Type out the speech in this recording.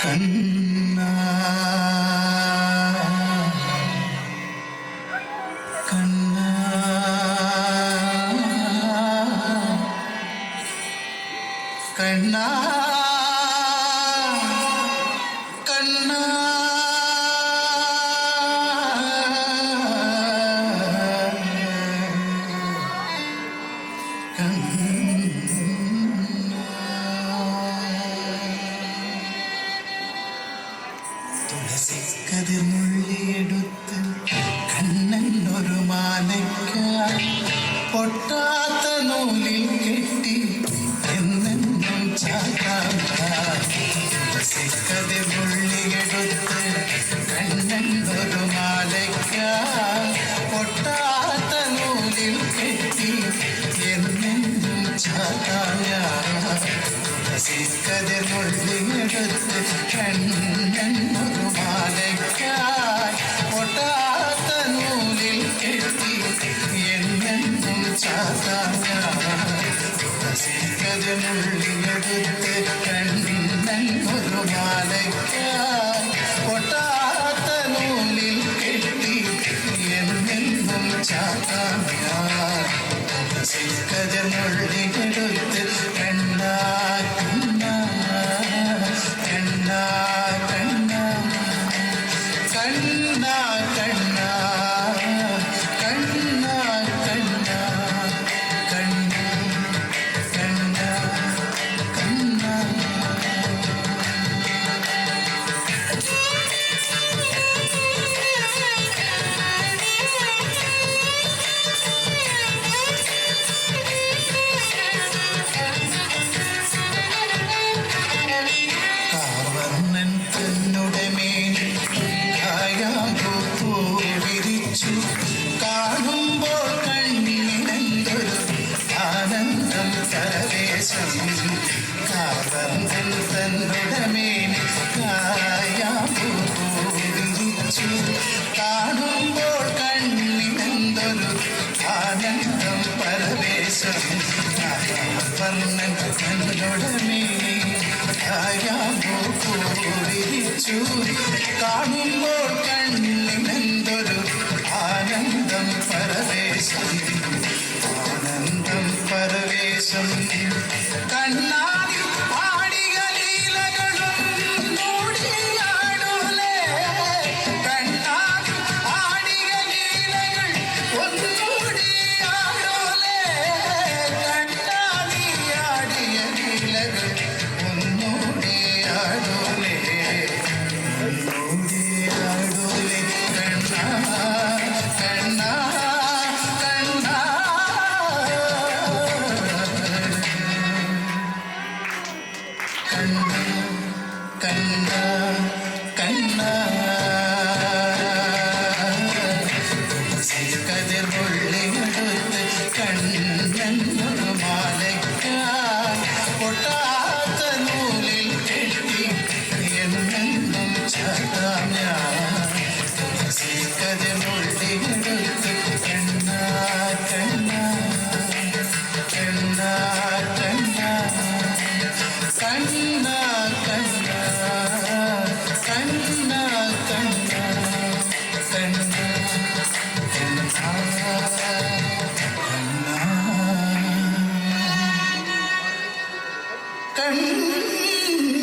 കണ്ണാ കണ്ണാ കണ്ണാ കണ്ണാ തുളസിക്കതിർ നുള്ളിയെടുത്ത് കണ്ണൻ ഒരു മാലയ്ക്കായി പൊട്ടാത്ത നൂലിൽ കെട്ടി എന്നെന്നും ചാകാം. തുളസിക്കതിർ നുള്ളിയെടുത്ത് കണ്ണൻ ഒരു മാലയ്ക്കായി പൊട്ടാത്ത നൂലിൽ കെട്ടി എന്നെന്നും ചാകാം. തുളസിക്കതിർ നുള്ളിയെടുത്ത് കണ്ണൻ ഒരു മാലയ്ക്കായി പൊട്ടാത്ത നൂലിൽ കെട്ടി എന്നെന്നും ചാകാം. തുളസിക്കതിർ നുള്ളിയെടുത്ത് കണ്ണൻ ഒരു മാലയ്ക്കായി പൊട്ടാത്ത നൂലിൽ കെട്ടി എന്നെന്നും ചാകാം. തുളസിക്കതിർ നുള്ളിയെടുത്ത് കണ്ണാ കണ്ണാ കണ്ണാ കണ്ണാ കണ്ണാ കണ്ണാ കണ്ണാ കണ്ണാ കണ്ണാ കണ്ണാ കണ്ണാ കാർവർണ്ണൻ തന്നുടെ മേനി കായാമ്പൂ വിരിച്ചു കാണുമ്പോൾ കണ്ണിനെന്തൊരു ആനന്ദം പരവേശം. കാർവർണ്ണൻ തന്നുടെ മേനി കായാമ്പൂ വിരിച്ചു കാണുമ്പോൾ കണ്ണിനെന്തൊരു ആനന്ദം പരവേശം. കാർവർണ്ണൻ തന്നുടെ മേനി വിരിച്ചു കാണുമ്പോൾ കണ്ണിനെന്തൊരു ആനന്ദം പരവേശം. ആനന്ദം പരവേശം. കണ്ണാടി ആടിക ലീലകളും മൂടിയാടൂലേ. കണ്ണാടി ആടിക ലീലകൾ ഒന്നുകൂടിയാടൂലേ. കണ്ണാടി ആടിയ ലീലകൾ ഒന്നുകൂടിയാടൂലേ. ഒന്നുകൂടിയാടൂലേ. കണ്ണാ കണ്ണാ കണ്ണാ കണ്ണാ കണ്ണാ തുളസിക്കതിർ നുള്ളിയെടുത്ത് കണ്ണൻ ഒരു മാലയ്ക്കായി പൊട്ടാത്ത നൂലിൽ കെട്ടി എന്നെന്നും ചാകാം. തുളസിക്കതിർ നുള്ളിയെടുത്ത് കണ്ണാ കണ്ണാ കണ്ണാ കണ്ണാ കണ്ണാ കണ്ണാ കണ്ണാ കണ്ണാ കണ്ണാ കണ്ണാ